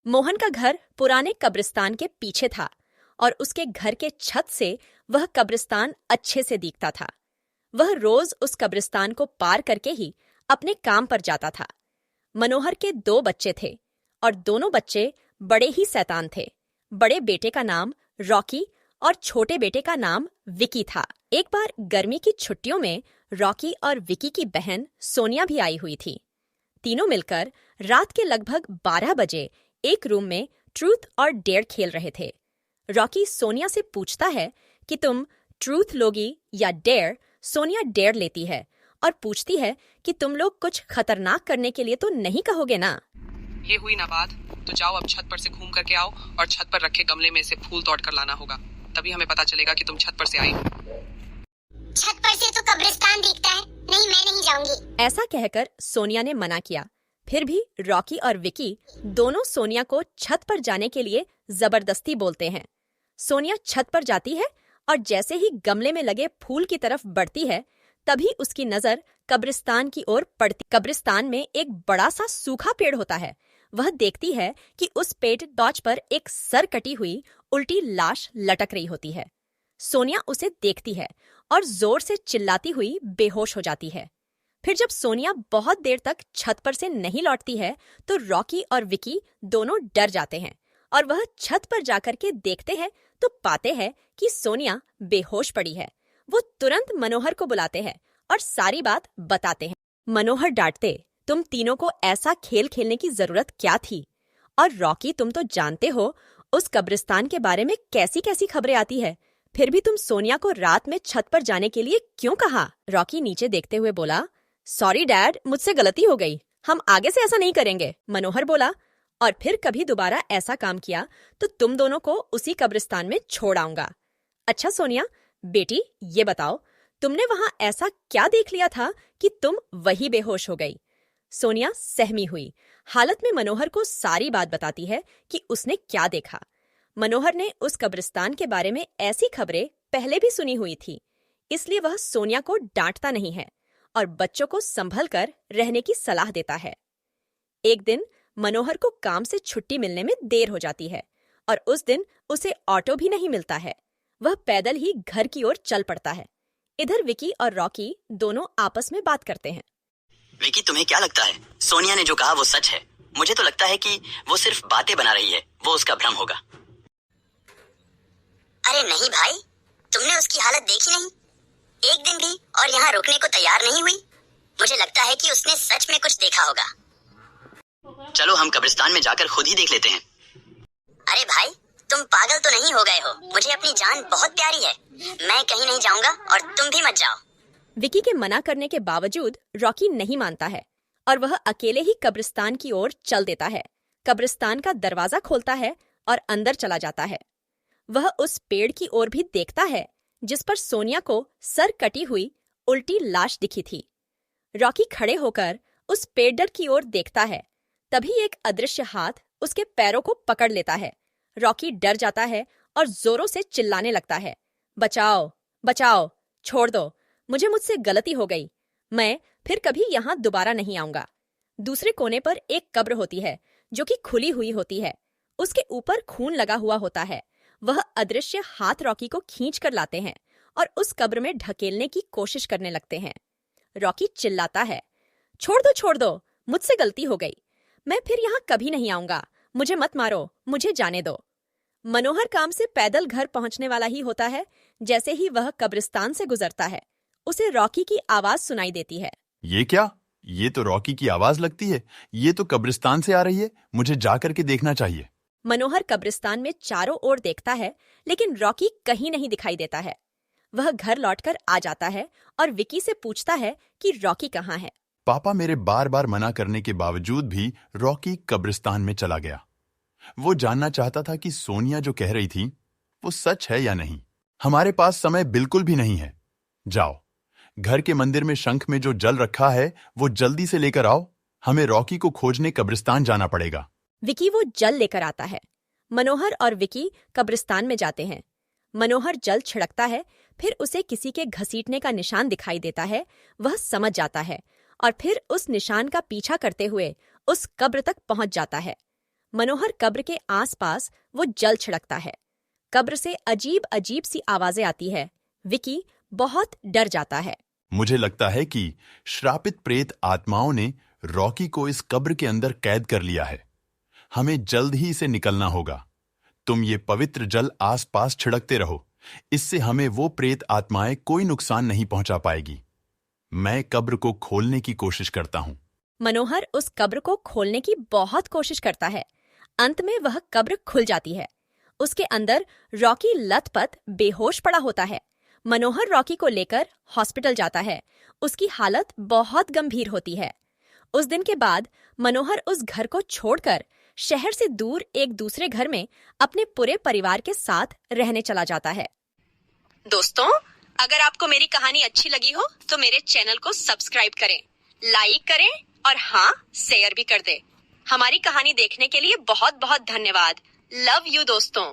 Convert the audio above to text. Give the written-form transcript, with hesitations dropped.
मोहन का घर पुराने कब्रिस्तान के पीछे था और उसके घर के छत से वह कब्रिस्तान अच्छे से दिखता था। वह रोज उस कब्रिस्तान को पार करके ही अपने काम पर जाता था। मनोहर के 2 बच्चे थे और दोनों बच्चे बड़े ही शैतान थे। बड़े बेटे का नाम रॉकी और छोटे बेटे का नाम विकी था। एक बार गर्मी की छुट्टियों में रॉकी और विकी की बहन सोनिया भी आई हुई थी। तीनों मिलकर रात के लगभग 12 बजे एक रूम में ट्रूथ और डेयर खेल रहे थे। रॉकी सोनिया से पूछता है कि तुम ट्रूथ लोगी या डेयर। सोनिया डेयर लेती है और पूछती है कि तुम लोग कुछ खतरनाक करने के लिए तो नहीं कहोगे ना। ये हुई ना बात, तो जाओ अब छत पर से घूम करके आओ और छत पर रखे गमले में से फूल तोड़ कर लाना होगा, तभी हमें पता चलेगा कि तुम छत पर से आई हो। छत पर से तो कब्रिस्तान दिखता है। नहीं, मैं नहीं जाऊंगी। ऐसा कहकर सोनिया ने मना किया। फिर भी रॉकी और विकी दोनों सोनिया को छत पर जाने के लिए जबरदस्ती बोलते हैं। सोनिया छत पर जाती है और जैसे ही गमले में लगे फूल की तरफ बढ़ती है, तभी उसकी नजर कब्रिस्तान की ओर पड़ती। कब्रिस्तान में एक बड़ा सा सूखा पेड़ होता है। वह देखती है कि उस पेड़ टॉर्च पर एक सर कटी हुई उल्टी लाश लटक रही होती है। सोनिया उसे देखती है और जोर से चिल्लाती हुई बेहोश हो जाती है। फिर जब सोनिया बहुत देर तक छत पर से नहीं लौटती है तो रॉकी और विकी दोनों डर जाते हैं और वह छत पर जाकर के देखते हैं तो पाते हैं कि सोनिया बेहोश पड़ी है। वो तुरंत मनोहर को बुलाते हैं और सारी बात बताते हैं। मनोहर डांटते, तुम तीनों को ऐसा खेल खेलने की जरूरत क्या थी? और रॉकी, तुम तो जानते हो उस कब्रिस्तान के बारे में कैसी कैसी खबरें आती है, फिर भी तुम सोनिया को रात में छत पर जाने के लिए क्यों कहा? रॉकी नीचे देखते हुए बोला, सॉरी डैड, मुझसे गलती हो गई, हम आगे से ऐसा नहीं करेंगे। मनोहर बोला, और फिर कभी दोबारा ऐसा काम किया तो तुम दोनों को उसी कब्रिस्तान में छोड़ आऊंगा। अच्छा सोनिया बेटी, ये बताओ तुमने वहां ऐसा क्या देख लिया था कि तुम वही बेहोश हो गई? सोनिया सहमी हुई हालत में मनोहर को सारी बात बताती है कि उसने क्या देखा। मनोहर ने उस कब्रिस्तान के बारे में ऐसी खबरें पहले भी सुनी हुई थी, इसलिए वह सोनिया को डांटता नहीं है और बच्चों को संभल कर रहने की सलाह देता है। एक दिन मनोहर को काम से छुट्टी मिलने में देर हो जाती है और उस दिन उसे ऑटो भी नहीं मिलता है। वह पैदल ही घर की ओर चल पड़ता है। इधर विकी और रॉकी दोनों आपस में बात करते हैं। विकी, तुम्हें क्या लगता है सोनिया ने जो कहा वो सच है? मुझे तो लगता है कि वो सिर्फ बातें बना रही है, वो उसका भ्रम होगा। अरे नहीं भाई, तुमने उसकी हालत देखी नहीं? एक दिन भी और यहाँ रुकने को तैयार नहीं हुई। मुझे लगता है कि उसने सच में कुछ देखा होगा। चलो हम कब्रिस्तान में जाकर खुद ही देख लेते हैं। अरे भाई, तुम पागल तो नहीं हो गए हो? मुझे अपनी जान बहुत प्यारी है। मैं कहीं नहीं जाऊंगा और तुम भी मत जाओ। विकी के मना करने के बावजूद रॉकी नहीं मानता है और वह अकेले ही कब्रिस्तान की ओर चल देता है। कब्रिस्तान का दरवाजा खोलता है और अंदर चला जाता है। वह उस पेड़ की ओर भी देखता है जिस पर सोनिया को सर कटी हुई उल्टी लाश दिखी थी। रॉकी खड़े होकर उस पेड़ की ओर देखता है। तभी एक अदृश्य हाथ उसके पैरों को पकड़ लेता है। रॉकी डर जाता है और जोरों से चिल्लाने लगता है, बचाओ बचाओ, छोड़ दो, मुझसे गलती हो गई, मैं फिर कभी यहाँ दोबारा नहीं आऊंगा। दूसरे कोने पर एक कब्र होती है जो कि खुली हुई होती है। उसके ऊपर खून लगा हुआ होता है। वह अदृश्य हाथ रॉकी को खींच कर लाते हैं और उस कब्र में ढकेलने की कोशिश करने लगते हैं। रॉकी चिल्लाता है, छोड़ दो, मुझसे गलती हो गई, मैं फिर यहाँ कभी नहीं आऊंगा, मुझे मत मारो, मुझे जाने दो। मनोहर काम से पैदल घर पहुंचने वाला ही होता है। जैसे ही वह कब्रिस्तान से गुजरता है, उसे रॉकी की आवाज सुनाई देती है। ये क्या? ये तो रॉकी की आवाज लगती है। ये तो कब्रिस्तान से आ रही है, मुझे जाकर के देखना चाहिए। मनोहर कब्रिस्तान में चारों ओर देखता है, लेकिन रॉकी कहीं नहीं दिखाई देता है। वह घर लौटकर आ जाता है और विकी से पूछता है कि रॉकी कहाँ है। पापा, मेरे बार बार मना करने के बावजूद भी रॉकी कब्रिस्तान में चला गया। वो जानना चाहता था कि सोनिया जो कह रही थी वो सच है या नहीं। हमारे पास समय बिल्कुल भी नहीं है। जाओ, घर के मंदिर में शंख में जो जल रखा है वो जल्दी से लेकर आओ। हमें रॉकी को खोजने कब्रिस्तान जाना पड़ेगा। विकी वो जल लेकर आता है। मनोहर और विकी कब्रिस्तान में जाते हैं। मनोहर जल छिड़कता है, फिर उसे किसी के घसीटने का निशान दिखाई देता है। वह समझ जाता है और फिर उस निशान का पीछा करते हुए उस कब्र तक पहुंच जाता है। मनोहर कब्र के आसपास वो जल छिड़कता है। कब्र से अजीब अजीब सी आवाजें आती है। विकी बहुत डर जाता है। मुझे लगता है कि श्रापित प्रेत आत्माओं ने रॉकी को इस कब्र के अंदर कैद कर लिया है। हमें जल्द ही इसे निकलना होगा। तुम ये पवित्र जल आसपास छिड़कते रहो, इससे हमें वो प्रेत आत्माएं कोई नुकसान नहीं पहुंचा पाएगी। मैं कब्र को खोलने की कोशिश करता हूं। मनोहर उस कब्र को खोलने की बहुत कोशिश करता है। अंत में वह कब्र खुल जाती है। उसके अंदर रॉकी लथपथ बेहोश पड़ा होता है। मनोहर रॉकी को लेकर हॉस्पिटल जाता है। उसकी हालत बहुत गंभीर होती है। उस दिन के बाद मनोहर उस घर को छोड़कर शहर से दूर एक दूसरे घर में अपने पूरे परिवार के साथ रहने चला जाता है। दोस्तों, अगर आपको मेरी कहानी अच्छी लगी हो तो मेरे चैनल को सब्सक्राइब करें, लाइक करें और हाँ, शेयर भी कर दें। हमारी कहानी देखने के लिए बहुत बहुत धन्यवाद। लव यू दोस्तों।